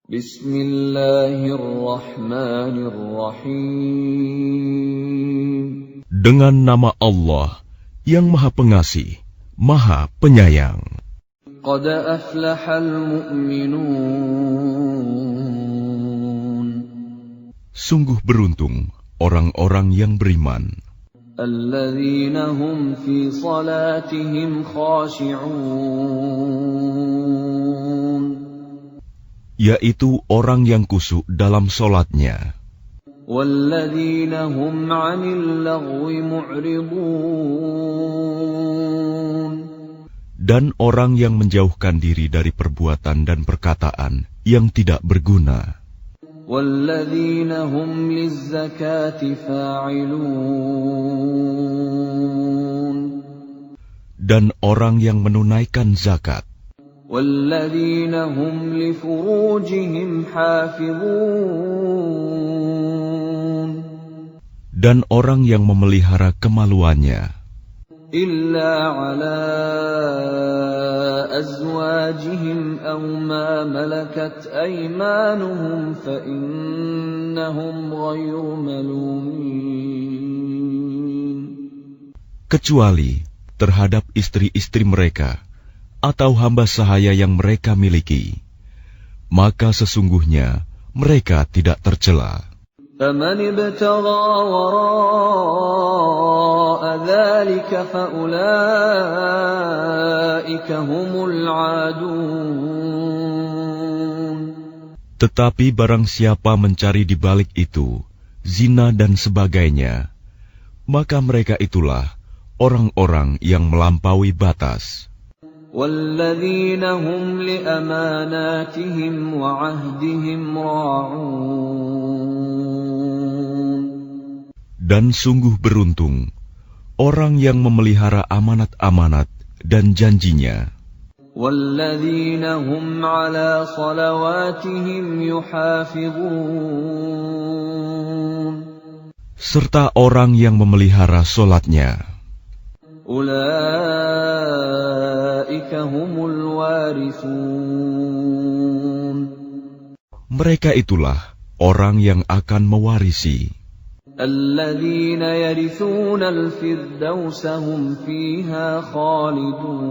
Bismillahirrahmanirrahim. Dengan nama Allah yang Maha Pengasih, Maha Penyayang. Qad aflahal mu'minun. Sungguh beruntung orang-orang yang beriman, Alladzina hum fi salatihim khashi'un. yaitu orang yang khusyuk dalam solatnya, Walladzina hum 'anil lagwi mu'ridun. dan orang yang menjauhkan diri dari perbuatan dan perkataan yang tidak berguna, Walladzina hum lizzakati fa'ilun. dan orang yang menunaikan zakat, Walladzina hum li furujihim hafizun. dan orang yang memelihara kemaluannya, Illa ala azwajihim aw ma malakat aymanuhum fa innahum ghayru malumin. kecuali terhadap istri-istri mereka atau hamba sahaya yang mereka miliki, maka sesungguhnya mereka tidak tercela. فَمَنِ ابْتَغَى وَرَاءَ ذَلِكَ فَأُولَئِكَ هُمُ الْعَادُونَ. Tetapi barang siapa mencari di balik itu zina dan sebagainya, maka mereka itulah orang-orang yang melampaui batas. وَالَّذِينَ هُمْ لِأَمَانَاتِهِمْ وَعَهْدِهِمْ رَاعُونَ. Dan sungguh beruntung orang yang memelihara amanat-amanat dan janjinya, وَالَّذِينَ هُمْ عَلَى صَلَوَاتِهِمْ يُحَافِظُونَ. serta orang yang memelihara solatnya. Ulaika humul warithun. Mereka itulah orang yang akan mewarisi, Alladzina yarithuna al-firdausa hum fiha khalidun.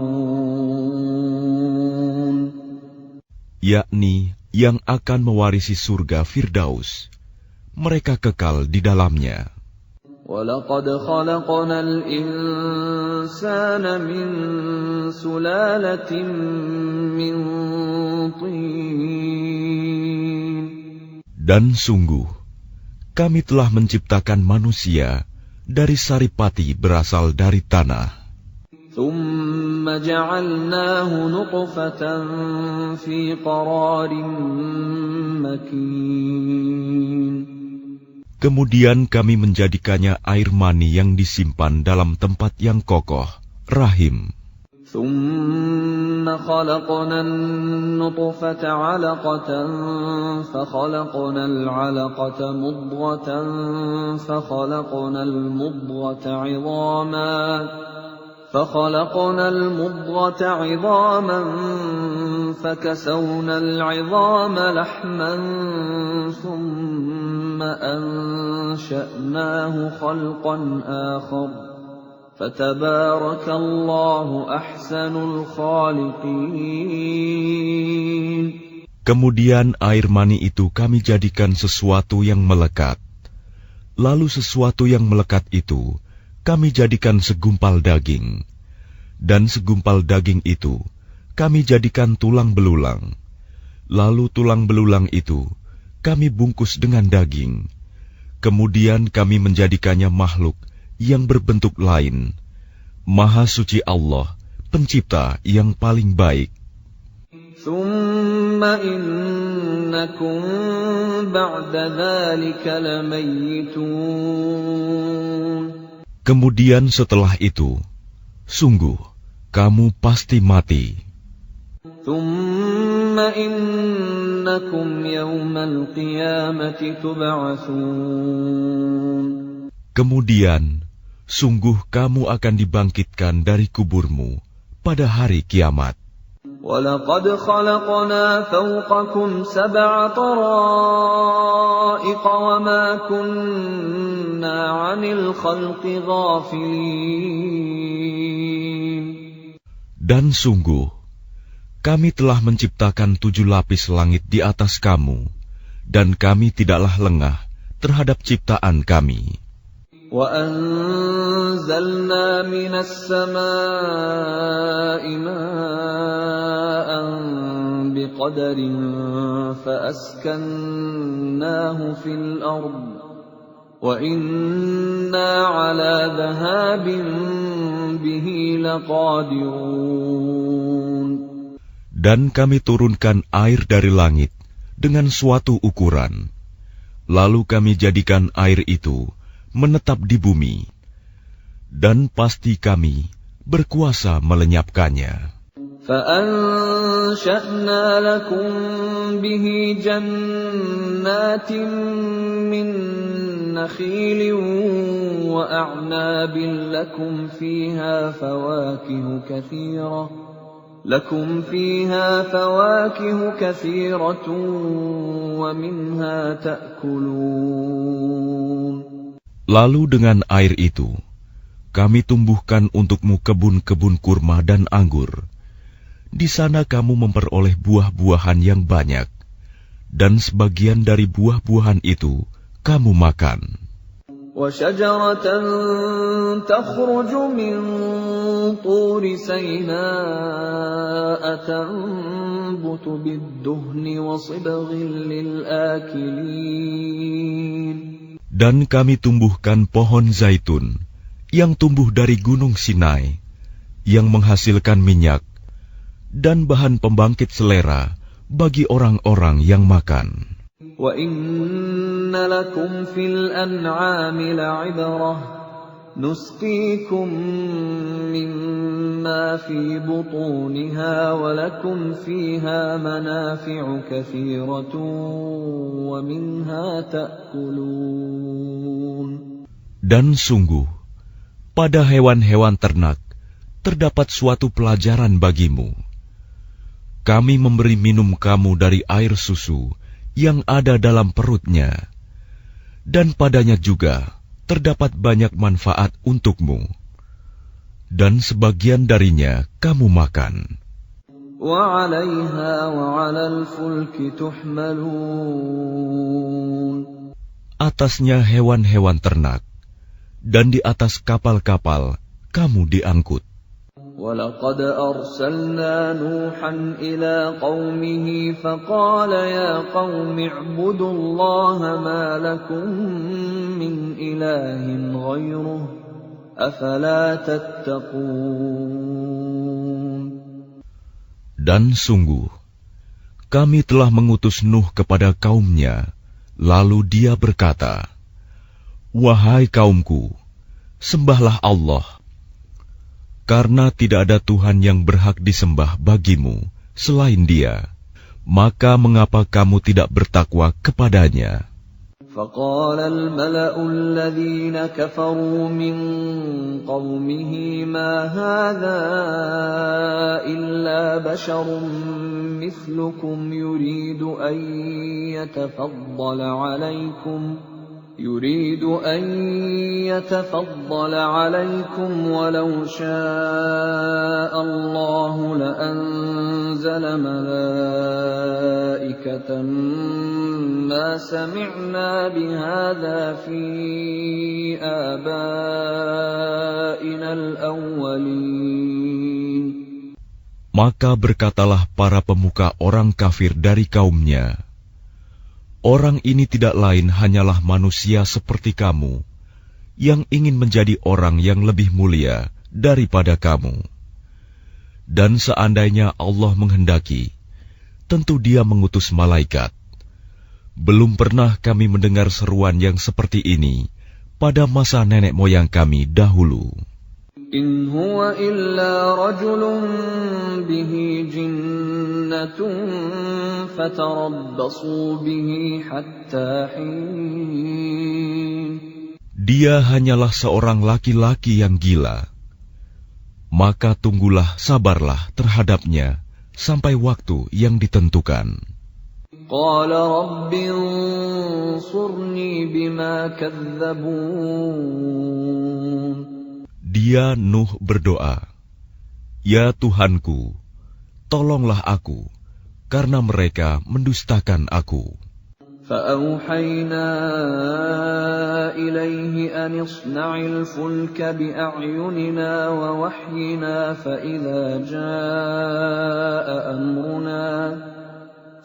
yakni yang akan mewarisi surga Firdaus. Mereka kekal di dalamnya. وَلَقَدْ خَلَقْنَا الْإِنسَانَ مِنْ سُلَالَةٍ مِنْ طِينٍ. Dan sungguh, kami telah menciptakan manusia dari saripati berasal dari tanah. ثُمَّ جَعَلْنَاهُ نُطْفَةً فِي قَرَارٍ مَكِينٍ. Kemudian kami menjadikannya air mani yang disimpan dalam tempat yang kokoh, rahim. ثُمَّ خَلَقْنَا النُّطْفَةَ عَلَقَةً فَخَلَقْنَا الْعَلَقَةَ مُضْغَةً فَخَلَقْنَا الْمُضْغَةَ عِظَامًا فَكَسَوْنَا الْعِظَامَ لَحْمًا ثُمَّ أَنشَأْنَاهُ خَلْقًا آخَرَ فَتَبَارَكَ اللَّهُ أَحْسَنُ الْخَالِقِينَ. Kemudian air mani itu kami jadikan sesuatu yang melekat. Lalu sesuatu yang melekat itu kami jadikan segumpal daging. Dan segumpal daging itu kami jadikan tulang belulang. Lalu tulang belulang itu kami bungkus dengan daging. Kemudian kami menjadikannya makhluk yang berbentuk lain. Maha suci Allah, pencipta yang paling baik. ثُمَّ إِنَّكُمْ بَعْدَ ذَلِكَ لَمَيِّتُونَ. Kemudian setelah itu, sungguh kamu pasti mati. ثُمَّ إِنَّكُمْ يَوْمَ الْقِيَامَةِ تُبْعَثُونَ. Kemudian, sungguh kamu akan dibangkitkan dari kuburmu pada hari kiamat. وَلَقَدْ خَلَقْنَا فَوْقَكُمْ سَبْعَ طَرَائِقَ وَمَا كُنَّا عَنِ الْخَلْقِ غَافِلِينَ. Dan sungguh, kami telah menciptakan 7 lapis langit di atas kamu, dan kami tidaklah lengah terhadap ciptaan kami. وَأَنزَلْنَا مِنَ السَّمَاءِ مَاءً بِقَدَرٍ فَأَسْكَنَّاهُ فِي الْأَرْضِ وَإِنَّا عَلَى ذَهَابٍ بِهِ لَقَادِرُونَ. Dan kami turunkan air dari langit dengan suatu ukuran, lalu kami jadikan air itu menetap di bumi, dan pasti kami berkuasa melenyapkannya. فَأَنشَأْنَا لَكُم بِهِ جَنَّاتٍ مِّن نَّخِيلٍ وَأَعْنَابٍ لَّكُمْ فِيهَا فَوَاكِهُ كَثِيرَةٌ وَمِنْهَا تَأْكُلُونَ. Lalu dengan air itu, kami tumbuhkan untukmu kebun-kebun kurma dan anggur. Di sana kamu memperoleh buah-buahan yang banyak, dan sebagian dari buah-buahan itu kamu makan. وَشَجَرَةً تَخْرُجُ مِنْ طُورِ سَيْنَاءَ تَنبُتُ بِالدُّهْنِ وَصِبْغٍ لِلْآكِلِينَ. Dan kami tumbuhkan pohon zaitun yang tumbuh dari gunung Sinai, yang menghasilkan minyak dan bahan pembangkit selera bagi orang-orang yang makan. وَإِنَّ لَكُمْ فِي الْأَنْعَامِ لَعِبْرَةً نُسْقِيكُم مِّمَّا فِي بُطُونِهَا وَلَكُمْ فِيهَا مَنَافِعُ كَثِيرَةٌ وَمِنْهَا تَأْكُلُونَ. Dan sungguh, pada hewan-hewan ternak terdapat suatu pelajaran bagimu. Kami memberi minum kamu dari air susu yang ada dalam perutnya, dan padanya juga terdapat banyak manfaat untukmu, dan sebagian darinya kamu makan. وَعَلَيْهَا وَعَلَى الْفُلْكِ تُحْمَلُونَ. Atasnya hewan-hewan ternak, dan di atas kapal-kapal kamu diangkut. وَلَقَدْ أَرْسَلْنَا نُوحًا إِلَىٰ قَوْمِهِ فَقَالَ يَا قَوْمِ اعْبُدُوا اللَّهَ مَا لَكُم مِّنْ إِلَٰهٍ غَيْرُهُ أَفَلَا تَتَّقُونَ. Dan sungguh, kami telah mengutus Nuh kepada kaumnya, lalu dia berkata, "Wahai kaumku, sembahlah Allah, karena tidak ada Tuhan yang berhak disembah bagimu selain Dia. Maka mengapa kamu tidak bertakwa kepadanya?" فَقَالَ الْمَلَأُ الَّذِينَ كَفَرُوا مِنْ قَوْمِهِ مَا هَذَا إِلَّا بَشَرٌ مِثْلُكُمْ يُرِيدُ أَنْ يَتَفَضَّلَ عَلَيْكُمْ وَلَوْ شَاءَ اللَّهُ لَأَنزَلَ مَلَائِكَةً مَا سَمِعْنَا بِهَذَا فِي آبَائِنَا الْأَوَّلِينَ. Maka berkatalah para pemuka orang kafir dari kaumnya, "Orang ini tidak lain hanyalah manusia seperti kamu, yang ingin menjadi orang yang lebih mulia daripada kamu. Dan seandainya Allah menghendaki, tentu Dia mengutus malaikat. Belum pernah kami mendengar seruan yang seperti ini pada masa nenek moyang kami dahulu." إِنْ هُوَ إِلَّا رَجُلٌ بِهِ جِنَّةٌ فَتَرَبَّصُوا بِهِ حَتَّى حِينٍ. Dia hanyalah seorang laki-laki yang gila. Maka tunggulah, sabarlah terhadapnya sampai waktu yang ditentukan. قال رب انصرني بما كذبون. Dia Nuh berdoa, "Ya Tuhanku, tolonglah aku, karena mereka mendustakan aku." فأوحينا إليه أن اصنع الفلك بأعيننا ووحينا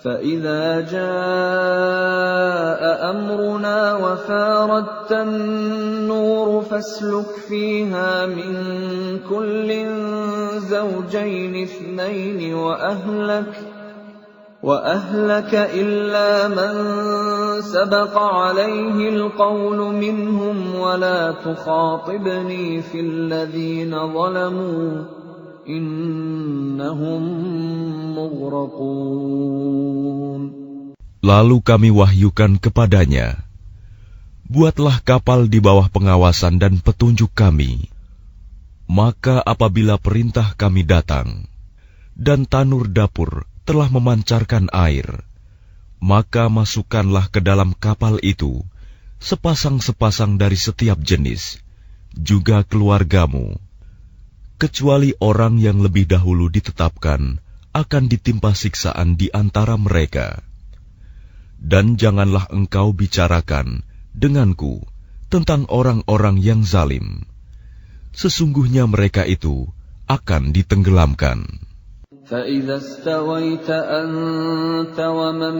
فإذا جاء أمرنا وفاردت النور فاسلك فيها من كل زوجين اثنين وأهلك إلا من سبق عليه القول منهم ولا تخاطبني في الذين ظلموا إنهم مغرقون. Lalu kami wahyukan kepadanya, "Buatlah kapal di bawah pengawasan dan petunjuk kami. Maka apabila perintah kami datang, dan tanur dapur telah memancarkan air, maka masukkanlah ke dalam kapal itu sepasang-sepasang dari setiap jenis, juga keluargamu, kecuali orang yang lebih dahulu ditetapkan akan ditimpa siksaan di antara mereka. Dan janganlah engkau bicarakan denganku tentang orang-orang yang zalim. Sesungguhnya mereka itu akan ditenggelamkan." فإذا استويت أنت ومن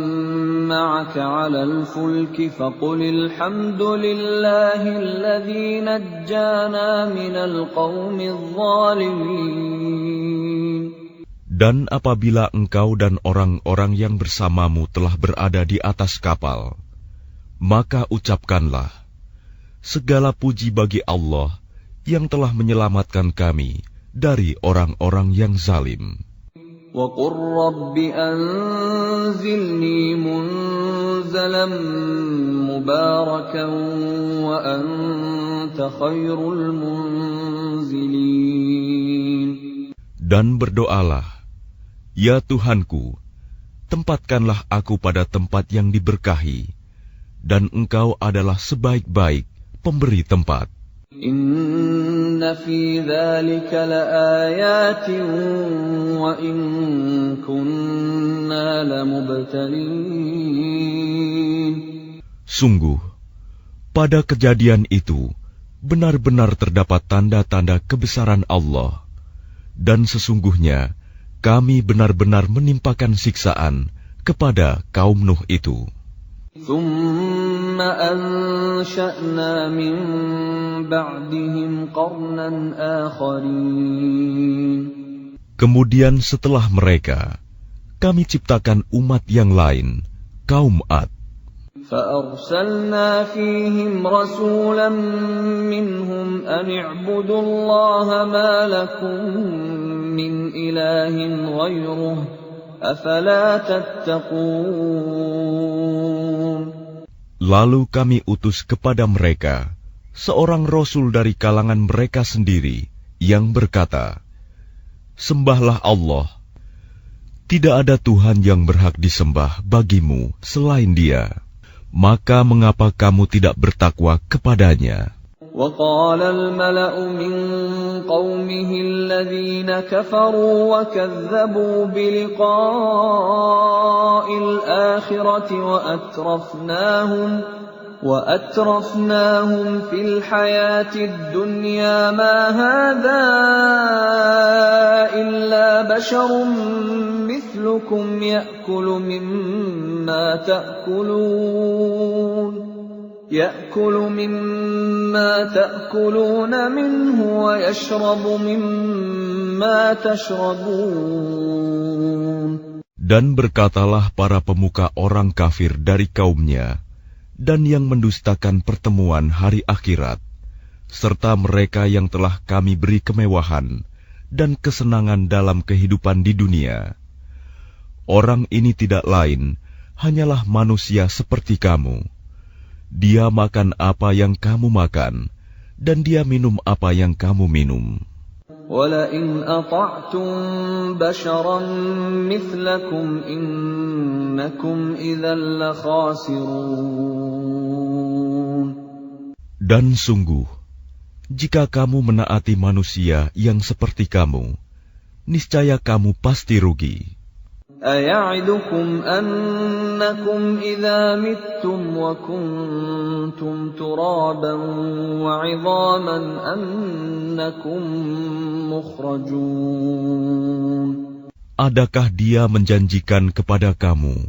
معك على الفلك فقل الحمد لله الذي نجانا من القوم الظالمين. Dan apabila engkau dan orang-orang yang bersamamu telah berada di atas kapal, maka ucapkanlah, "Segala puji bagi Allah yang telah menyelamatkan kami dari orang-orang yang zalim." وَقُلْ رَبِّ أَنزِلْنِي مُنزَلًا مُبَارَكًا وَأَنْتَ خَيْرُ الْمُنزِلِينَ. Dan berdoalah, "Ya Tuhanku, tempatkanlah aku pada tempat yang diberkahi, dan Engkau adalah sebaik-baik pemberi tempat." Inna fi dzalika laayatin wa in kunna lamubtalin. Sungguh, pada kejadian itu benar-benar terdapat tanda-tanda kebesaran Allah, dan sesungguhnya kami benar-benar menimpakan siksaan kepada kaum Nuh itu. ثُمَّ أَنشَأْنَا مِن بَعْدِهِمْ قَرْنًا آخَرِينَ. Kemudian setelah mereka, kami ciptakan umat yang lain, kaum Ad. فَأَرْسَلْنَا فِيهِمْ رَسُولًا مِّنْهُمْ أَنِ اعْبُدُوا اللَّهَ مَا لَكُم مِّنْ إِلَٰهٍ غَيْرُهُ أَفَلَا تَتَّقُونَ. Lalu kami utus kepada mereka seorang rasul dari kalangan mereka sendiri yang berkata, "Sembahlah Allah. Tidak ada Tuhan yang berhak disembah bagimu selain Dia. Maka mengapa kamu tidak bertakwa kepadanya?" وقال الملأ من قومه الذين كفروا وكذبوا بلقاء الآخرة وأترفناهم في الحياة الدنيا ما هذا إلا بشر مثلكم يأكل مما تأكلون منه ويشرب مما تشربون. Dan berkatalah para pemuka orang kafir dari kaumnya, dan yang mendustakan pertemuan hari akhirat, serta mereka yang telah kami beri kemewahan dan kesenangan dalam kehidupan di dunia. Orang ini tidak lain, hanyalah manusia seperti kamu. Dia makan apa yang kamu makan, dan dia minum apa yang kamu minum. وَلَئِنْ أَطَعْتُمْ بَشَرًا مِثْلَكُمْ إِنَّكُمْ إِذًا لَخَاسِرُونَ. Dan sungguh, jika kamu menaati manusia yang seperti kamu, niscaya kamu pasti rugi. أَيَعِدُكُمْ أَنَّكُمْ إِذَا مِتُّمْ وَكُنْتُمْ تُرَابًا وَعِظَامًا أَنَّكُمْ مُخْرَجُونَ. Adakah dia menjanjikan kepada kamu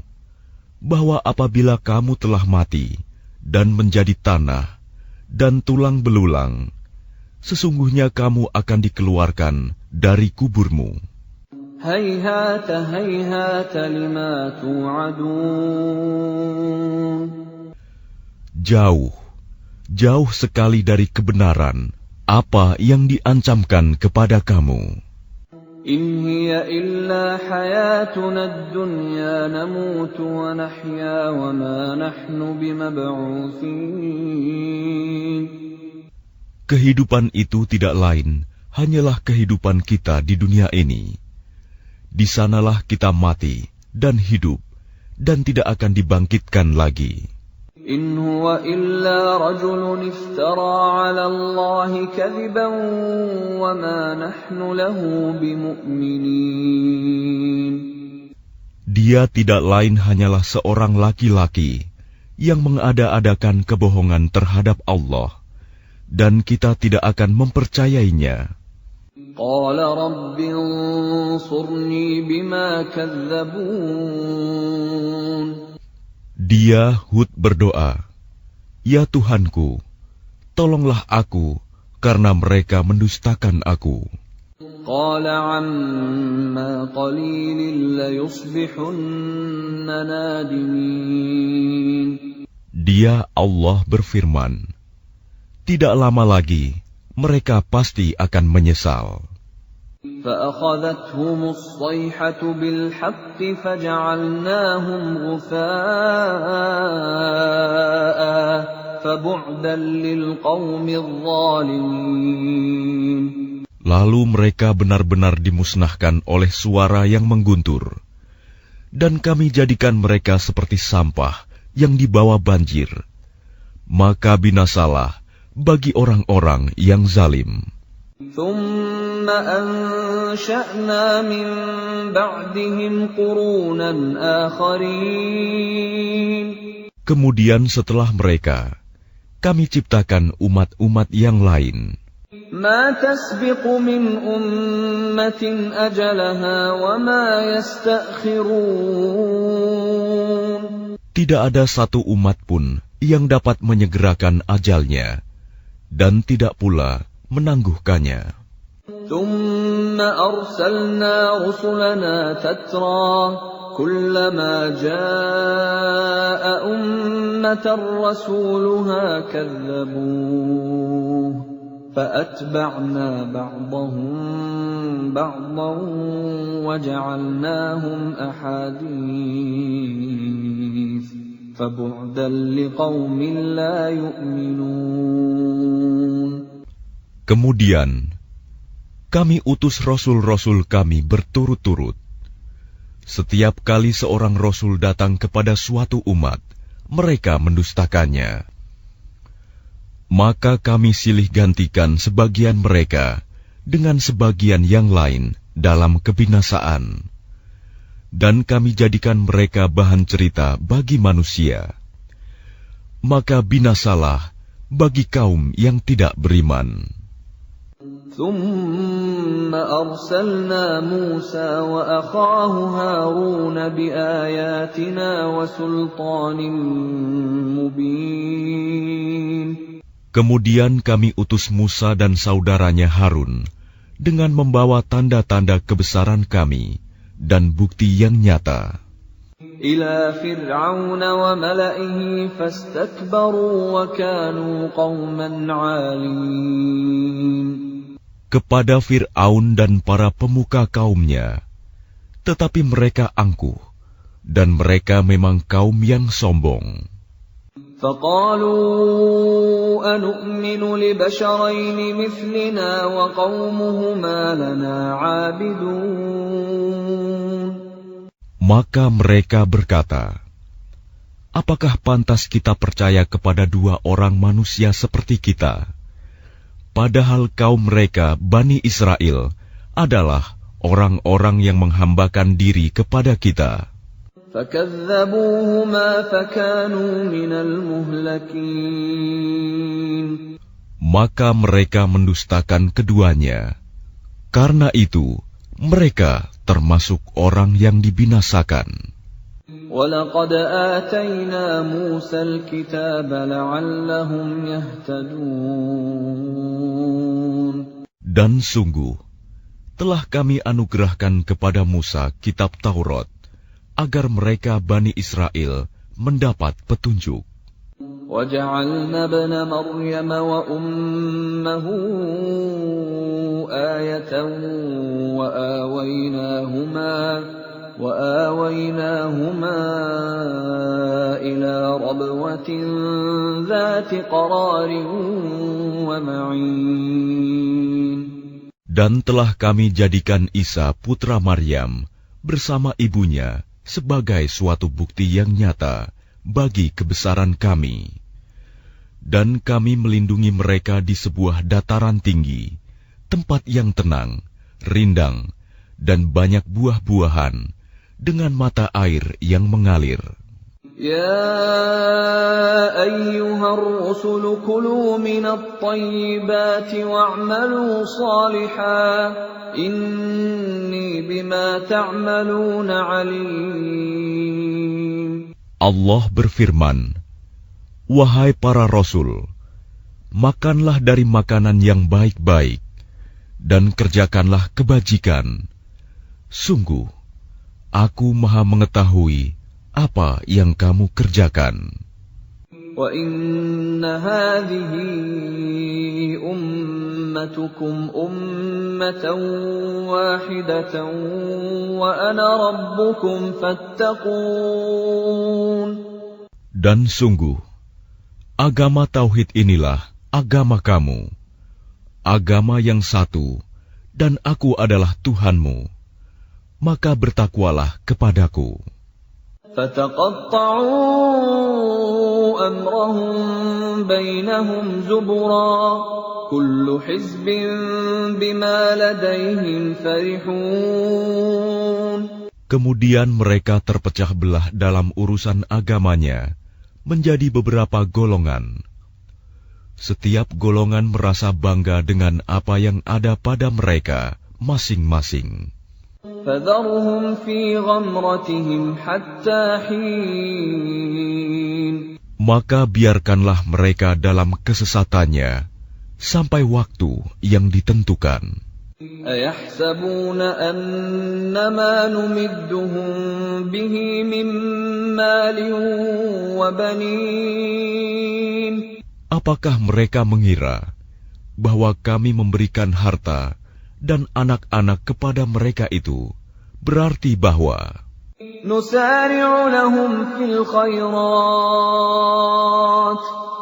bahwa apabila kamu telah mati dan menjadi tanah dan tulang belulang, sesungguhnya kamu akan dikeluarkan dari kuburmu? هَيْهَاتَ هَيْهَاتَ لِمَا تُوعَدُونَ. Jauh, jauh sekali dari kebenaran apa yang diancamkan kepada kamu. إِنْ هِيَ إِلَّا حَيَاتُنَا الدُّنْيَا نَمُوتُ وَنَحْيَا وَمَا نَحْنُ بِمَبْعُوثِينَ. Kehidupan itu tidak lain hanyalah kehidupan kita di dunia ini. Di sanalah kita mati dan hidup, dan tidak akan dibangkitkan lagi. إِنْ هُوَ إِلَّا رَجُلٌ افْتَرَى عَلَى اللَّهِ كَذِبًا وَمَا نَحْنُ لَهُ بِمُؤْمِنِينَ. Dia tidak lain hanyalah seorang laki-laki yang mengada-adakan kebohongan terhadap Allah, dan kita tidak akan mempercayainya. قَالَ رَبِّ انصُرْنِي بِمَا كَذَّبُونِ. Dia Hud berdoa, "Ya Tuhanku, tolonglah aku karena mereka mendustakan aku." قَالَ عَمَّا قَلِيلٍ لَيُصْبِحُنَّ نَادِمِينَ. Dia Allah berfirman, "Tidak lama lagi mereka pasti akan menyesal." فَأَخَذَتْهُمُ الصَّيْحَةُ بِالْحَقِّ فَجَعَلْنَاهُمْ غُثَاءً فَبُعْدًا لِلْقَوْمِ الظَّالِمِينَ. Lalu mereka benar-benar dimusnahkan oleh suara yang mengguntur, dan kami jadikan mereka seperti sampah yang dibawa banjir. Maka binasalah bagi orang-orang yang zalim. ثُمَّ أَنشَأْنَا مِن بَعْدِهِمْ قُرُونًا آخَرِينَ. Kemudian setelah mereka, kami ciptakan umat-umat yang lain. مَا تَسْبِقُ مِنْ أُمَّةٍ أَجَلَهَا وَمَا يَسْتَأْخِرُونَ. Tidak ada satu umat pun yang dapat menyegerakan ajalnya, dan tidak pula menangguhkannya. ثُمَّ أَرْسَلْنَا رُسُلَنَا تَتْرَى كُلَّمَا جَاءَ أُمَّةً رَّسُولُهَا كَذَّبُوهُ فَأَتْبَعْنَا بَعْضَهُم بَعْضًا وَجَعَلْنَاهُمْ أَحَادِيثَ فَبُعْدًا لِقَوْمٍ لَّا يُؤْمِنُونَ. Kemudian kami utus rasul-rasul kami berturut-turut. Setiap kali seorang rasul datang kepada suatu umat, mereka mendustakannya. Maka kami silih gantikan sebagian mereka dengan sebagian yang lain dalam kebinasaan, dan kami jadikan mereka bahan cerita bagi manusia. Maka binasalah bagi kaum yang tidak beriman. ثُمَّ أَرْسَلْنَا مُوسَى وَأَخَاهُ هَارُونَ بِآيَاتِنَا وَسُلْطَانٍ مُبِينٍ. Kemudian kami utus Musa dan saudaranya Harun dengan membawa tanda-tanda kebesaran kami dan bukti yang nyata. إِلَى فِرْعَوْنَ وَمَلَئِهِ فَاسْتَكْبَرُوا وَكَانُوا قَوْمًا عَالِينَ. Kepada Fir'aun dan para pemuka kaumnya, tetapi mereka angkuh, dan mereka memang kaum yang sombong. فقالوا أنؤمن لبشرين مثلنا وقومهما لنا عابدون. Maka mereka berkata, apakah pantas kita percaya kepada dua orang manusia seperti kita, padahal kaum mereka, Bani Israel, adalah orang-orang yang menghambakan diri kepada kita. فكذبوهما فكانوا من المهلكين. Maka mereka mendustakan keduanya. Karena itu, mereka termasuk orang yang dibinasakan. وَلَقَدْ آتَيْنَا مُوسَى الْكِتَابَ لَعَلَّهُمْ يَهْتَدُونَ. Dan sungguh, telah kami anugerahkan kepada Musa kitab Taurat, agar mereka Bani Israel mendapat petunjuk. وَجَعَلْنَا ابْنَ مَرْيَمَ وَأُمَّهُ آيَةً وَآوَيْنَاهُمَا إِلَى رَبْوَةٍ ذَاتِ قَرَارٍ وَمَعِينٍ. Dan telah kami jadikan Isa putra Maryam bersama ibunya sebagai suatu bukti yang nyata bagi kebesaran kami. Dan kami melindungi mereka di sebuah dataran tinggi, tempat yang tenang, rindang, dan banyak buah-buahan, dengan mata air yang mengalir. Ya ayyuhar rusul kulu minat tayyibati wa'malu salihan, inni bima ta'maluna alim. Allah berfirman, wahai para rasul, makanlah dari makanan yang baik-baik, dan kerjakanlah kebajikan. Sungguh, aku maha mengetahui apa yang kamu kerjakan. Wa inna hadhihi ummatukum ummatan wahidatan wa ana rabbukum fattaqun. Dan sungguh, agama tauhid inilah agama kamu, agama yang satu, dan aku adalah Tuhanmu, maka bertakwalah kepadaku. فَتَقَطَّعُوا أَمْرَهُمْ بَيْنَهُمْ زُبُرًا كُلُّ حِزْبٍ بِمَا لَدَيْهِمْ فَرِحُونَ. Kemudian mereka terpecah belah dalam urusan agamanya menjadi beberapa golongan. Setiap golongan merasa bangga dengan apa yang ada pada mereka masing-masing. فَذَرْهُمْ فِي غَمْرَتِهِمْ حَتَّى حِينٍ. Maka biarkanlah mereka dalam kesesatannya sampai waktu yang ditentukan. أَيَحْسَبُونَ أَنَّمَا نُمِدُّهُم بِهِ مِن مَّالٍ وَبَنِينَ. Apakah mereka mengira bahwa kami memberikan harta dan anak-anak kepada mereka itu berarti bahwa نُسَارِعُ لَهُمْ فِي الْخَيْرَاتِ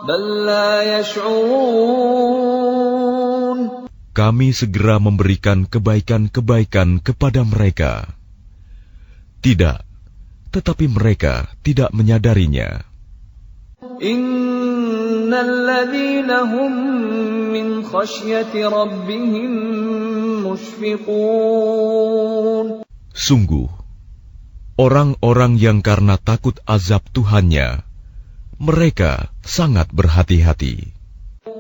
بَل لَّا يَشْعُرُونَ. kami segera memberikan kebaikan-kebaikan kepada mereka? Tidak, tetapi mereka tidak menyadarinya. Innal ladzina hum min khasyati rabbihim mushfiqun. Sungguh, orang-orang yang karena takut azab Tuhannya, mereka sangat berhati-hati.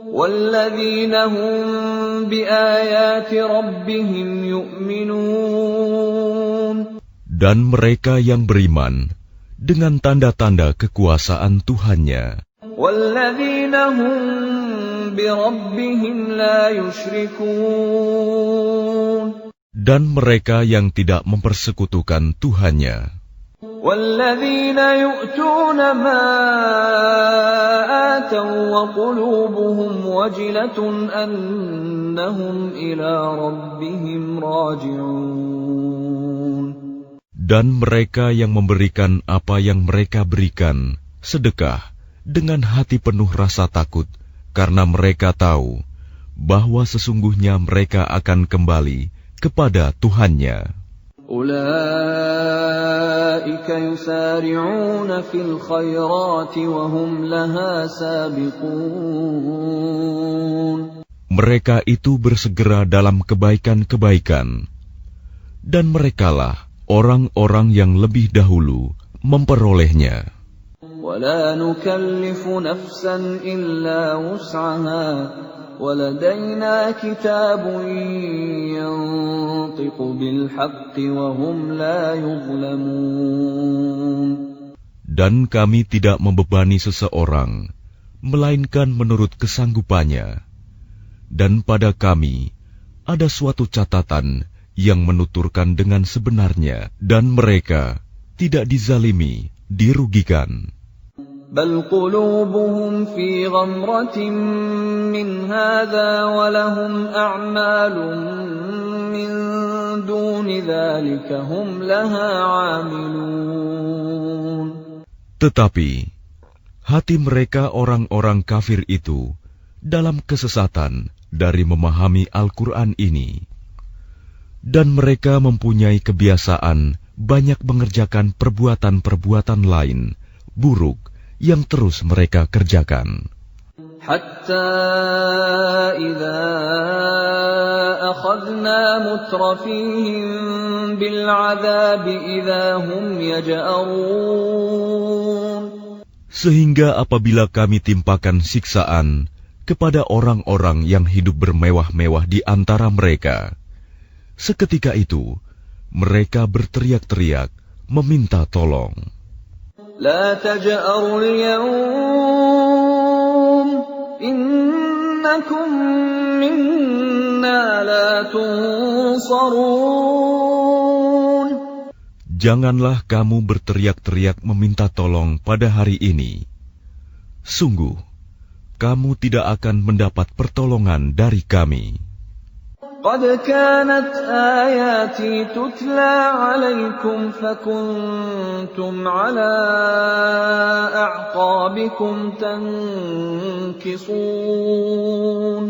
Walladzina hum biayati rabbihim yu'minun. Dan mereka yang beriman dengan tanda-tanda kekuasaan Tuhannya. Walladzina hum bi rabbihim la yusyrikun. Dan mereka yang tidak mempersekutukan Tuhannya. وَالَّذِينَ يُؤْتُونَ مَا آتَوا وَقُلُوبُهُمْ وَجِلَةٌ أَنَّهُمْ إِلَى رَبِّهِمْ رَاجِعُونَ. Dan mereka yang memberikan apa yang mereka berikan, sedekah, dengan hati penuh rasa takut, karena mereka tahu bahwa sesungguhnya mereka akan kembali kepada Tuhannya. Ulaika yusari'una fil khairati wa hum laha sabiqun. Mereka itu bersegera dalam kebaikan-kebaikan, dan merekalah orang-orang yang lebih dahulu memperolehnya. وَلَا نُكَلِّفُ نَفْسًا إِلَّا وُسْعَهَا وَلَدَيْنَا كِتَابٌ يَنطِقُ بِالْحَقِّ وَهُمْ لَا يُظْلَمُونَ. Dan kami tidak membebani seseorang, melainkan menurut kesanggupannya. Dan pada kami ada suatu catatan yang menuturkan dengan sebenarnya, dan mereka tidak dizalimi, dirugikan. بل قلوبهم في غمرة من هذا ولهم أعمال من دون ذلك هم لها عاملون. Tetapi hati mereka orang-orang kafir itu dalam kesesatan dari memahami Al-Quran ini, dan mereka mempunyai kebiasaan banyak mengerjakan perbuatan-perbuatan lain buruk yang terus mereka kerjakan. Hatta idza akhadna mutrafihim bil 'adzabi idza hum yaj'arun. Sehingga apabila kami timpakan siksaan kepada orang-orang yang hidup bermewah-mewah di antara mereka, seketika itu mereka berteriak-teriak meminta tolong. La taj'arul yawm innakum minna la tunsarun. Janganlah kamu berteriak-teriak meminta tolong pada hari ini. Sungguh, kamu tidak akan mendapat pertolongan dari kami. قد كانت آياتي تتلى عليكم فكنتم على أعقابكم تنكصون.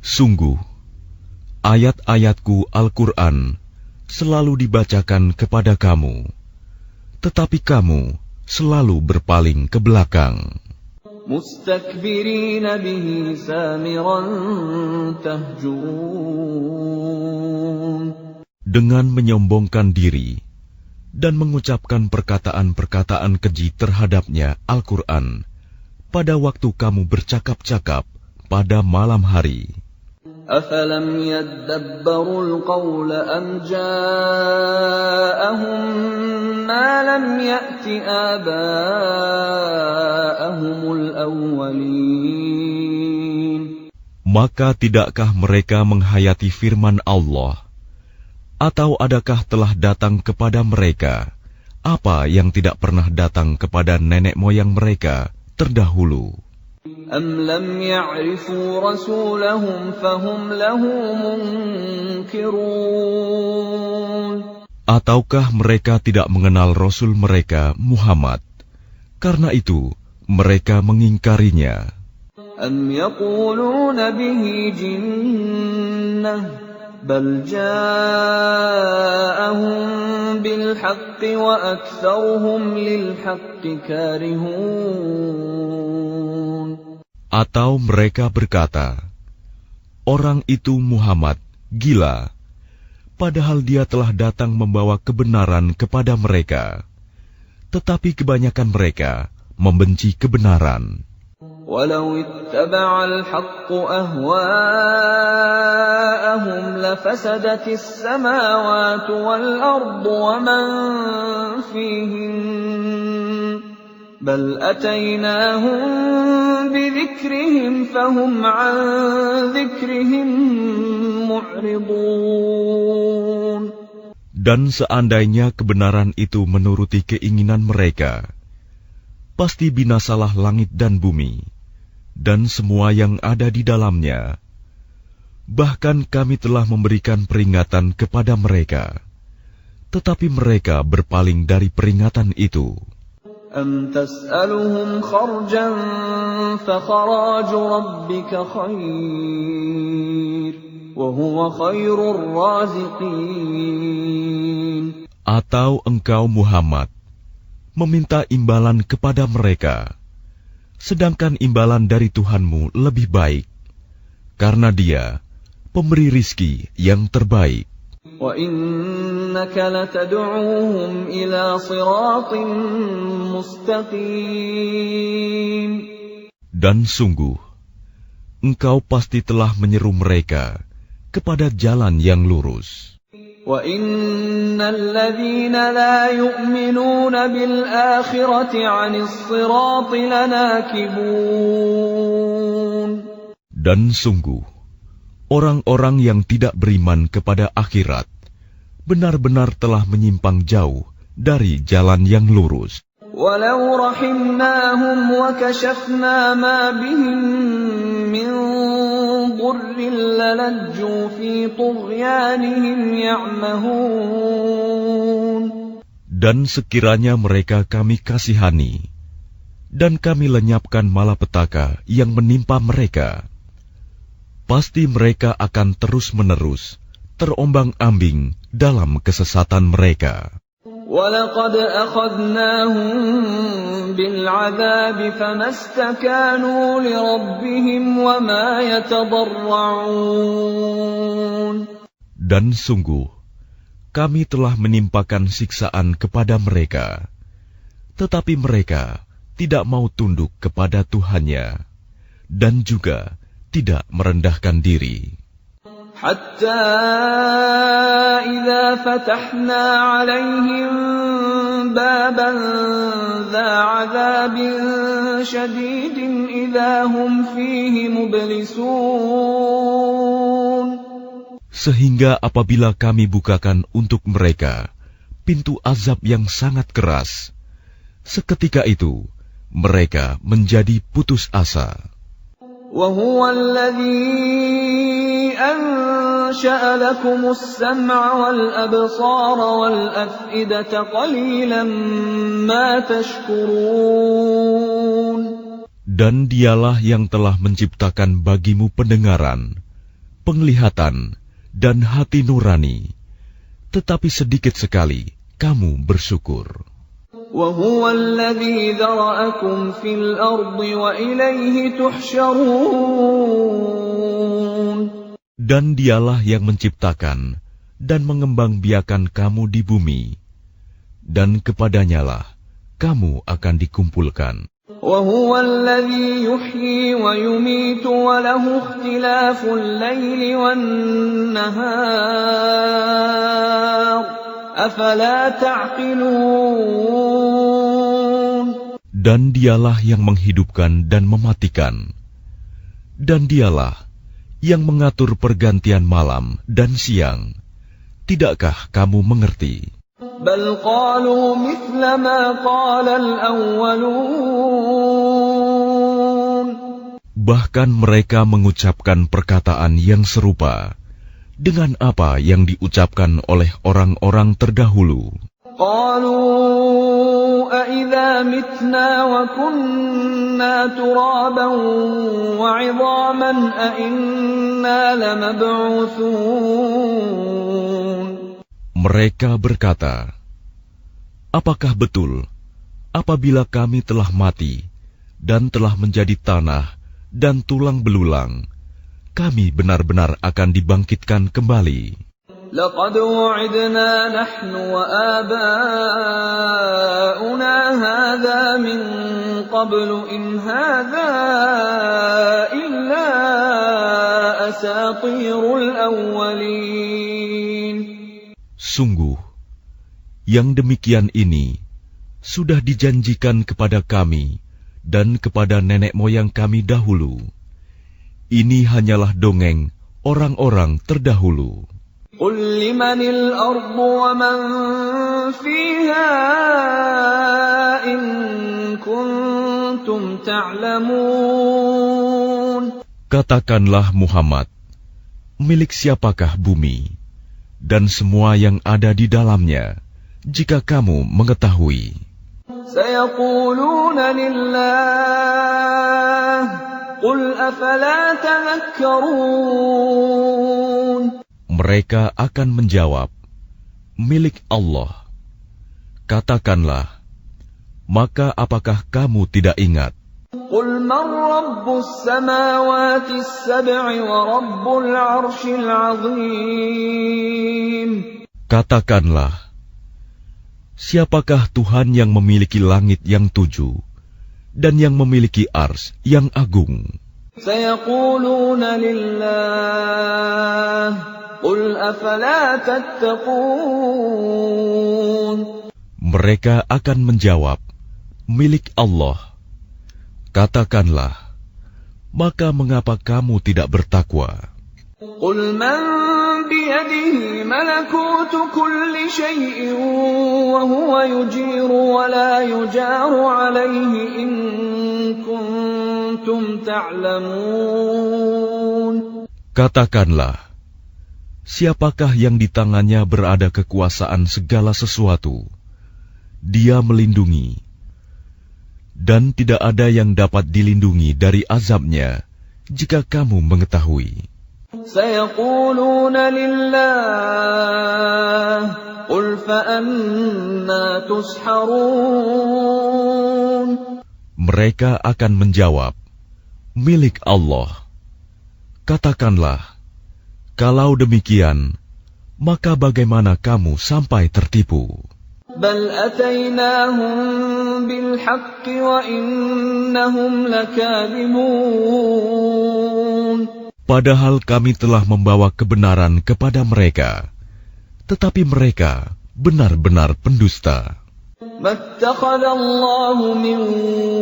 Sungguh, ayat-ayatku Al-Quran selalu dibacakan kepada kamu, tetapi kamu selalu berpaling ke belakang. مستكبرين به سامرا تهجرون. Dengan menyombongkan diri dan mengucapkan perkataan-perkataan keji terhadapnya Al-Quran pada waktu kamu bercakap-cakap pada malam hari. أفلم يدبروا القول أم جاءهم ما لم يأت آباءهم الأولين. Maka tidakkah mereka menghayati firman Allah? Atau adakah telah datang kepada mereka apa yang tidak pernah datang kepada nenek moyang mereka terdahulu? أم لم يعرفوا رسولهم فهم له منكرون. Ataukah mereka tidak mengenal Rasul mereka Muhammad, karena itu mereka mengingkarinya? أم يقولون به جنة بل جاءهم بالحق وأكثرهم للحق كارهون. Atau mereka berkata, orang itu Muhammad gila, padahal dia telah datang membawa kebenaran kepada mereka, tetapi kebanyakan mereka membenci kebenaran. ولو اتبع الحق أهواءهم لفسدت السماوات والأرض ومن فيهن بل أتيناهم بذكرهم فهم عن ذكرهم معرضون. Dan seandainya kebenaran itu menuruti keinginan mereka, pasti binasalah langit dan bumi, dan semua yang ada di dalamnya. Bahkan kami telah memberikan peringatan kepada mereka, tetapi mereka berpaling dari peringatan itu. أَمْ تَسْأَلُهُمْ خَرْجًا فَخَرَاجُ رَبِّكَ خَيْرٌ وَهُوَ خَيْرُ الرَّازِقِينَ. Atau engkau Muhammad meminta imbalan kepada mereka, sedangkan imbalan dari Tuhanmu lebih baik, karena Dia pemberi rizki yang terbaik. وَإِنَّكَ لَتَدْعُوهُمْ إِلَى صِرَاطٍ مُسْتَقِيمٍ. Dan sungguh, engkau pasti telah menyeru mereka kepada jalan yang lurus. وَإِنَّ الَّذِينَ لَا يُؤْمِنُونَ بِالْآخِرَةِ عَنِ الصِّرَاطِ لَنَاكِبُونَ. Dan sungguh, orang-orang yang tidak beriman kepada akhirat benar-benar telah menyimpang jauh dari jalan yang lurus. وَلَوْ رَحِمْنَاهُمْ وَكَشَفْنَا مَا بِهِمْ مِنْ ضُرٍّ لَلَجُّوا فِي طُغْيَانِهِمْ يَعْمَهُونَ. Dan sekiranya mereka kami kasihani, dan kami lenyapkan malapetaka yang menimpa mereka, pasti mereka akan terus-menerus terombang-ambing dalam kesesatan mereka. وَلَقَدْ أَخَذْنَاهُمْ بِالْعَذَابِ فَمَا اسْتَكَانُوا لِرَبِّهِمْ وَمَا يَتَضَرَّعُونَ. Dan sungguh, kami telah menimpakan siksaan kepada mereka, tetapi mereka tidak mau tunduk kepada Tuhannya, dan juga tidak merendahkan diri. حَتَّى إِذَا فَتَحْنَا عَلَيْهِمْ بَابًا ذَا عَذَابٍ شَدِيدٍ إِذَا هُمْ فِيهِ مُبْلِسُونَ. Sehingga apabila kami bukakan untuk mereka pintu azab yang sangat keras, seketika itu mereka menjadi putus asa. وَهُوَ الَّذِي أَنشَأَ لَكُمُ السَّمْعَ وَالْأَبْصَارَ وَالْأَفْئِدَةَ قَلِيلًا مَا تَشْكُرُونَ. Dan Dialah yang telah menciptakan bagimu pendengaran, penglihatan, dan hati nurani, tetapi sedikit sekali kamu bersyukur. وَهُوَ الَّذِي ذَرَأَكُمْ فِي الْأَرْضِ وَإِلَيْهِ تُحْشَرُونَ. Dan Dialah yang menciptakan dan mengembangbiakan kamu di bumi, dan kepadanyalah kamu akan dikumpulkan. وَهُوَ الَّذِي يُحْيِي وَيُمِيتُ وَلَهُ اخْتِلَافُ اللَّيْلِ وَالنَّهَارِ أَفَلَا تَعْقِلُونَ. Dan Dialah yang menghidupkan dan mematikan, dan Dialah yang mengatur pergantian malam dan siang. Tidakkah kamu mengerti? بَلْ قَالُوا مِثْلَ مَا قَالَ الْأَوَّلُونَ. Bahkan mereka mengucapkan perkataan yang serupa dengan apa yang diucapkan oleh orang-orang terdahulu. قَالُوا أَإِذَا مِتْنَا وَكُنَّا تُرَابًا وَعِظَامًا أَإِنَّا لَمَبْعُوثُونَ. Mereka berkata, apakah betul apabila kami telah mati dan telah menjadi tanah dan tulang belulang, kami benar-benar akan dibangkitkan kembali? لَقَدْ وُعِدْنَا نَحْنُ وَآبَاؤُنَا هَذَا مِنْ قَبْلُ إِنْ هَذَا إِلَّا أَسَاطِيرُ الْأَوَّلِينَ. Sungguh, yang demikian ini sudah dijanjikan kepada kami dan kepada nenek moyang kami dahulu. Ini hanyalah dongeng orang-orang terdahulu. قُلْ لِمَنِ الْأَرْضُ وَمَنْ فِيهَا إِن كُنتُمْ تَعْلَمُونَ. Katakanlah Muhammad, milik siapakah bumi dan semua yang ada di dalamnya, jika kamu mengetahui. سيقولون لله قل أفلا تذكرون. Mereka akan menjawab, milik Allah. Katakanlah, maka apakah kamu tidak ingat? قل من رب السماوات السبع ورب العرش العظيم. Katakanlah, siapakah Tuhan yang memiliki langit yang 7 dan yang memiliki ars yang agung? سيقولون لله قل أفلا تتقون. Mereka akan menjawab, milik Allah. Katakanlah, maka mengapa kamu tidak bertakwa? قل من بيده ملكوت كل شيء وهو يجير ولا يجار عليه إن كنتم تعلمون. Katakanlah, siapakah yang di tangannya berada kekuasaan segala sesuatu? Dia melindungi, dan tidak ada yang dapat dilindungi dari azabnya jika kamu mengetahui. سيقولون لله قل فأنا تسحرون. Mereka akan menjawab, milik Allah. Katakanlah, kalau demikian, maka bagaimana kamu sampai tertipu? بل أتيناهم بالحق وإنهم لكاذبون. Padahal kami telah membawa kebenaran kepada mereka, tetapi mereka benar-benar pendusta. ما اتخذ الله من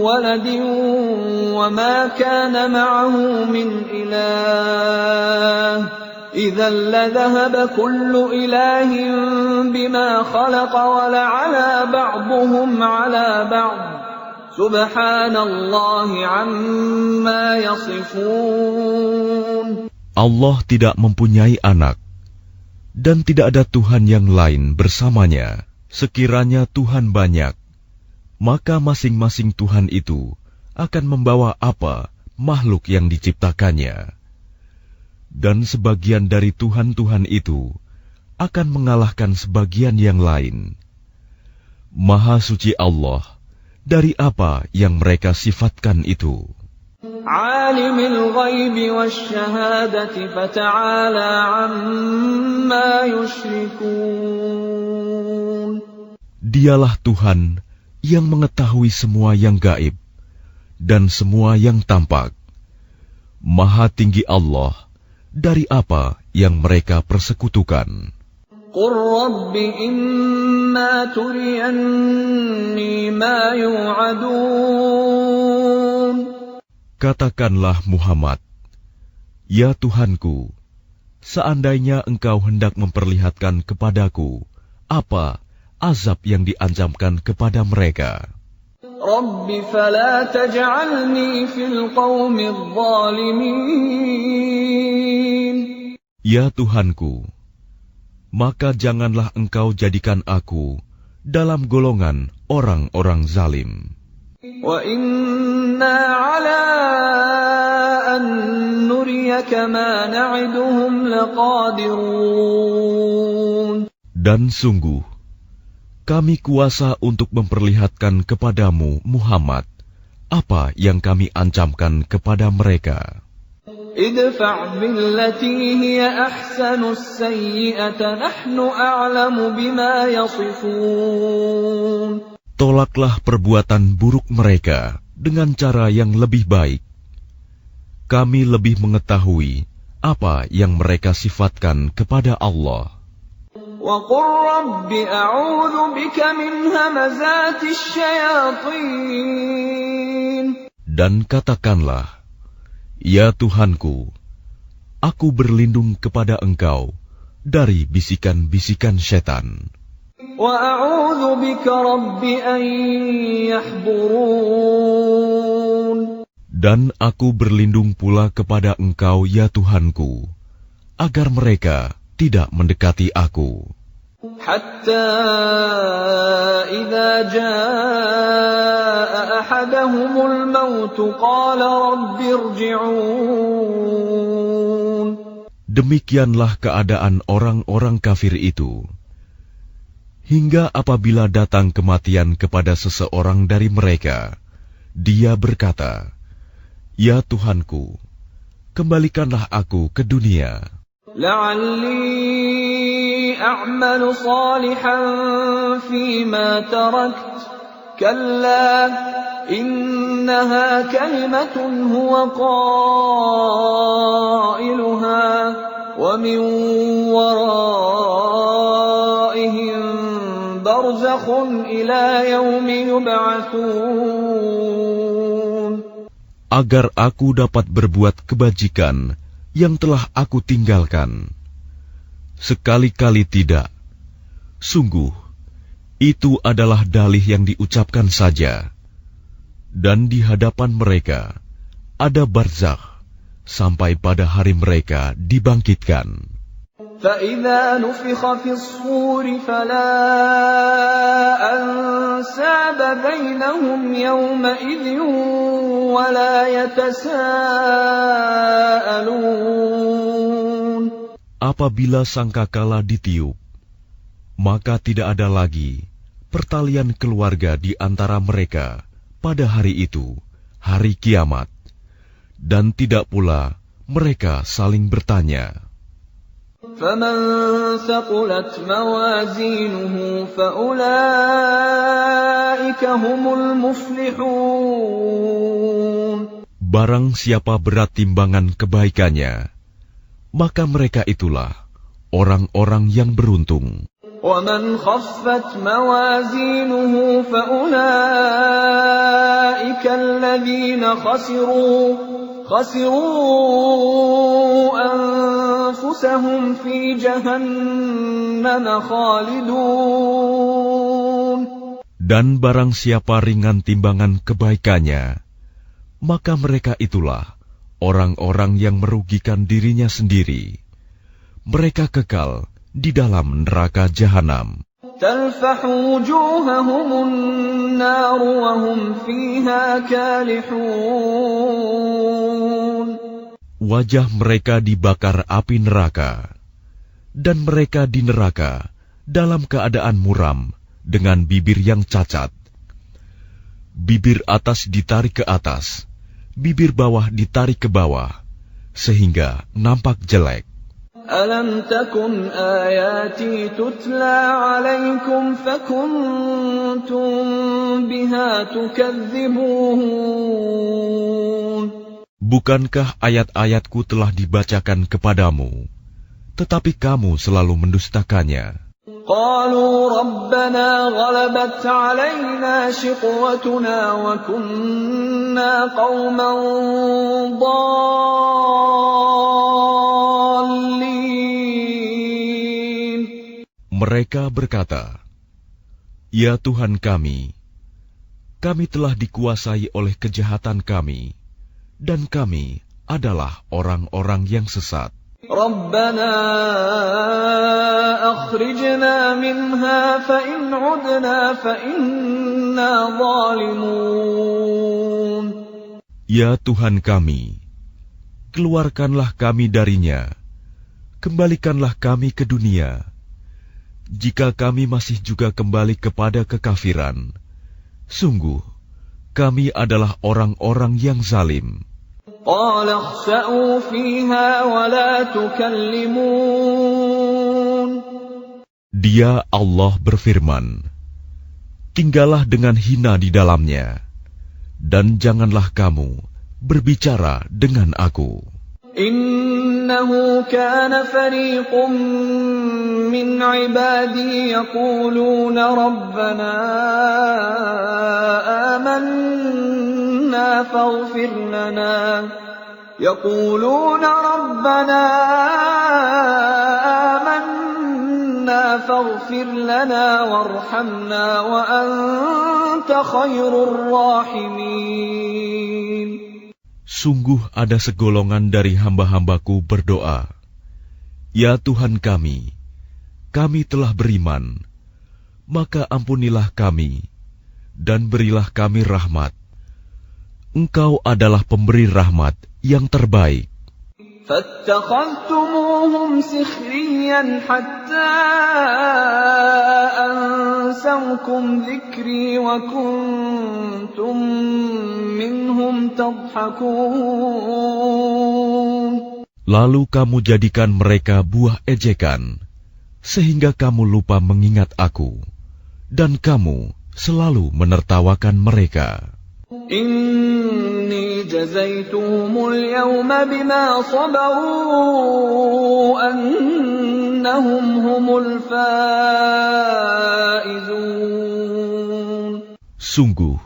ولد وما كان معه من إله إذا لذهب كل إله بما خلق ولعلى بعضهم على بعض سبحان الله عما يصفون. Allah tidak mempunyai anak, dan tidak ada Tuhan yang lain bersamanya. Sekiranya Tuhan banyak, maka masing-masing Tuhan itu akan membawa apa makhluk yang diciptakannya. Dan sebagian dari Tuhan-Tuhan itu akan mengalahkan sebagian yang lain. Maha suci Allah dari apa yang mereka sifatkan itu. Alimul ghaibi wasyahadati fata'ala amma yushrikun. Dialah Tuhan yang mengetahui semua yang gaib dan semua yang tampak. Maha tinggi Allah dari apa yang mereka persekutukan. Qur Rabbi imma turiyanni ma yu'adun. Katakanlah Muhammad, ya Tuhanku, seandainya engkau hendak memperlihatkan kepadaku apa azab yang diancamkan kepada mereka. Rabbi fala taj'alni fil qawmi adh-dhalimin. Ya Tuhanku, maka janganlah engkau jadikan aku dalam golongan orang-orang zalim. Wa inna ala an nuriyaka ma na'iduhum laqadirun. Dan sungguh, kami kuasa untuk memperlihatkan kepadamu, Muhammad, apa yang kami ancamkan kepada mereka. Idfa' billati hiya ahsanu as-sayyi'ata nahnu a'lamu bima yasifun. Tolaklah perbuatan buruk mereka dengan cara yang lebih baik. Kami lebih mengetahui apa yang mereka sifatkan kepada Allah. وَقُلْ رَبِّ أَعُوذُ بِكَ مِنْ هَمَزَاتِ الشَّيَاطِينِ. Dan katakanlah, ya Tuhanku, aku berlindung kepada Engkau dari bisikan-bisikan setan. وَأَعُوذُ بِكَ رَبِّ أَنْ يَحْضُرُونِ. Dan aku berlindung pula kepada Engkau, ya Tuhanku, agar mereka tidak mendekati aku. Hatta فإذا جاء أحدهم الموت قال رب ارجعون. Demikianlah keadaan orang-orang kafir itu. Hingga apabila datang kematian kepada seseorang dari mereka, dia berkata, "Ya Tuhanku, kembalikanlah aku ke dunia. لعلي أعمل صالحا فيما تركت كلا إنها كلمة هو قائلها ومن ورائهم برزخ إلى يوم يبعثون. Agar aku dapat berbuat kebajikan yang telah aku tinggalkan. Sekali-kali tidak. Sungguh, itu adalah dalih yang diucapkan saja. Dan di hadapan mereka ada barzakh sampai pada hari mereka dibangkitkan. فَإِذَا نُفِخَ فِي الصُّورِ فَلَا أَنْسَابَ بَيْنَهُمْ يَوْمَئِذٍ وَلَا يَتَسَاءَلُونَ. Apabila sangkakala ditiup, maka tidak ada lagi pertalian keluarga di antara mereka pada hari itu, hari kiamat, dan tidak pula mereka saling bertanya. فَمَنْ ثَقُلَتْ مَوَازِينُهُ فَأُولَئِكَ هُمُ الْمُفْلِحُونَ. Barang siapa berat timbangan kebaikannya, maka mereka itulah orang-orang yang beruntung. وَمَنْ خَفَّتْ مَوَازِينُهُ فَأُولَئِكَ الَّذِينَ خَسِرُوا أَنفُسَهُمْ فِي جَهَنَّمَ خَالِدُونَ. Dan barang siapa ringan timbangan kebaikannya, maka mereka itulah orang-orang yang merugikan dirinya sendiri. Mereka kekal di dalam neraka jahanam. تَلْفَحُ وُجُوهَهُمُ النَّارُ وَهُمْ فِيهَا كَالِحُونَ. Wajah mereka dibakar api neraka, dan mereka di neraka dalam keadaan muram dengan bibir yang cacat. Bibir atas ditarik ke atas, bibir bawah ditarik ke bawah, sehingga nampak jelek. أَلَمْ تَكُنْ آيَاتِي تُتْلَى عَلَيْكُمْ فَكُنْتُمْ بِهَا تُكَذِّبُونَ. Bukankah ayat-ayatku telah dibacakan kepadamu, tetapi kamu selalu mendustakannya? قَالُوا رَبَّنَا غَلَبَتْ عَلَيْنَا شِقْوَتُنَا وَكُنَّا قَوْمًا ضَالِّينَ. Mereka berkata, "Ya Tuhan kami telah dikuasai oleh kejahatan kami, dan kami adalah orang-orang yang sesat. رَبَّنَا أَخْرِجْنَا مِنْهَا فَإِنْ عُدْنَا فَإِنَّا ظَالِمُونَ. Ya Tuhan kami, keluarkanlah kami darinya, kembalikanlah kami ke dunia. Jika kami masih juga kembali kepada kekafiran, sungguh kami adalah orang-orang yang zalim." قَالَ اخْسَئُوا فِيهَا وَلَا تُكَلِّمُونَ. Dia Allah berfirman, "Tinggallah dengan hina di dalamnya, dan janganlah kamu berbicara dengan aku." إِنَّهُ كَانَ فَرِيقٌ مِّنْ عِبَادِي يَقُولُونَ رَبَّنَا آمَنَّا فاغفر لنا وارحمنا وأنت خير الراحمين. Sungguh ada segolongan dari hamba-hambaku berdoa, "Ya Tuhan kami telah beriman, maka ampunilah kami, dan berilah kami rahmat. Engkau adalah pemberi rahmat yang terbaik. فاتخذتموهم سخريا حتى أنسوكم ذكري وكنتم منهم تضحكون. Lalu kamu jadikan mereka buah ejekan, sehingga kamu lupa mengingat aku, dan kamu selalu menertawakan mereka. إني جزيتهم اليوم بما صبروا أنهم هم الفائزون. Sungguh,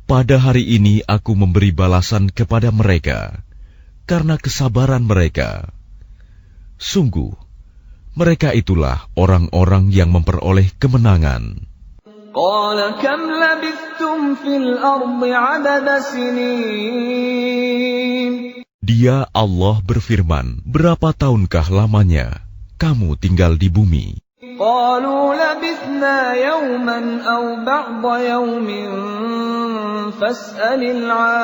pada hari ini aku memberi balasan kepada mereka karena kesabaran mereka. Sungguh, mereka itulah orang-orang yang memperoleh kemenangan. قال كم لبثتم في الأرض عدد سنين. Dia Allah berfirman, berapa tahunkah lamanya kamu tinggal di bumi? قالوا لبثنا يوما أو بعض يوم فاسأل العادين.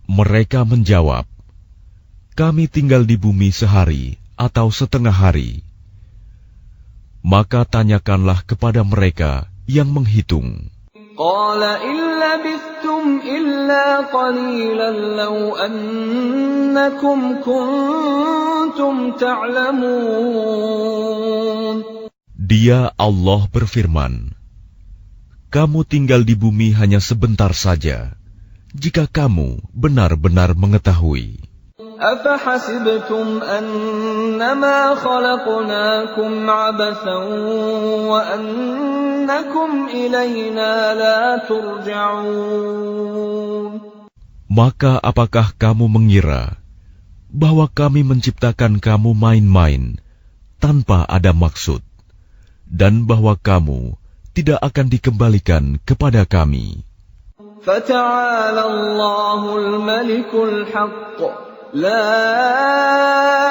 Mereka menjawab, kami tinggal di bumi sehari atau setengah hari. Maka tanyakanlah kepada mereka yang menghitung. قال إن لبثتم إلا قليلا لو أنكم كنتم تعلمون. Dia Allah berfirman, kamu tinggal di bumi hanya sebentar saja, jika kamu benar-benar mengetahui. أفحسبتم أنما خلقناكم عبثا وأنكم إلينا لا ترجعون. Maka apakah kamu mengira bahwa kami menciptakan kamu main-main tanpa ada maksud, dan bahwa kamu tidak akan dikembalikan kepada kami? فتعالى الله الملك الحق لا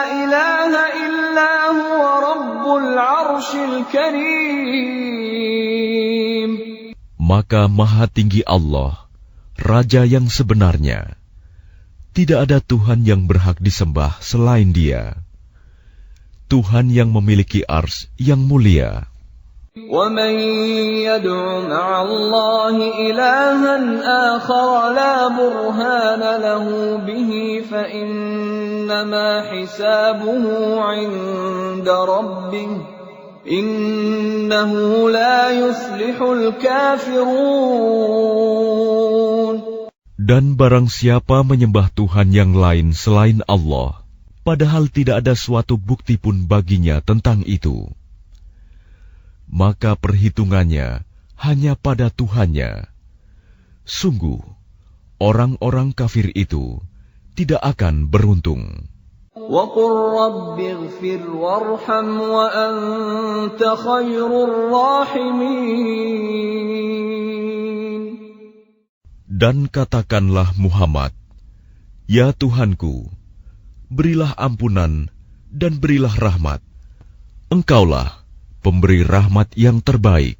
إله إلا هو رب العرش الكريم. Maka Maha Tinggi Allah, Raja yang sebenarnya. Tidak ada Tuhan yang berhak disembah selain Dia. Tuhan yang memiliki ars yang mulia. وَمَن يَدْعُ مَعَ اللَّهِ إِلَٰهًا آخَرَ لَا بُرْهَانَ لَهُ بِهِ فَإِنَّمَا حِسَابُهُ عِندَ رَبِّهِ إِنَّهُ لَا يُفْلِحُ الْكَافِرُونَ. Dan barang siapa menyembah Tuhan yang lain selain Allah, padahal tidak ada suatu bukti pun baginya tentang itu, maka perhitungannya hanya pada Tuhannya. Sungguh, orang-orang kafir itu tidak akan beruntung. وَقُلْ رَبِّ اغْفِرْ وَارْحَمْ وَأَنْتَ خَيْرُ الرَّاحِمِينَ. Dan katakanlah Muhammad, ya Tuhanku, berilah ampunan dan berilah rahmat. Engkaulah pemberi rahmat yang terbaik.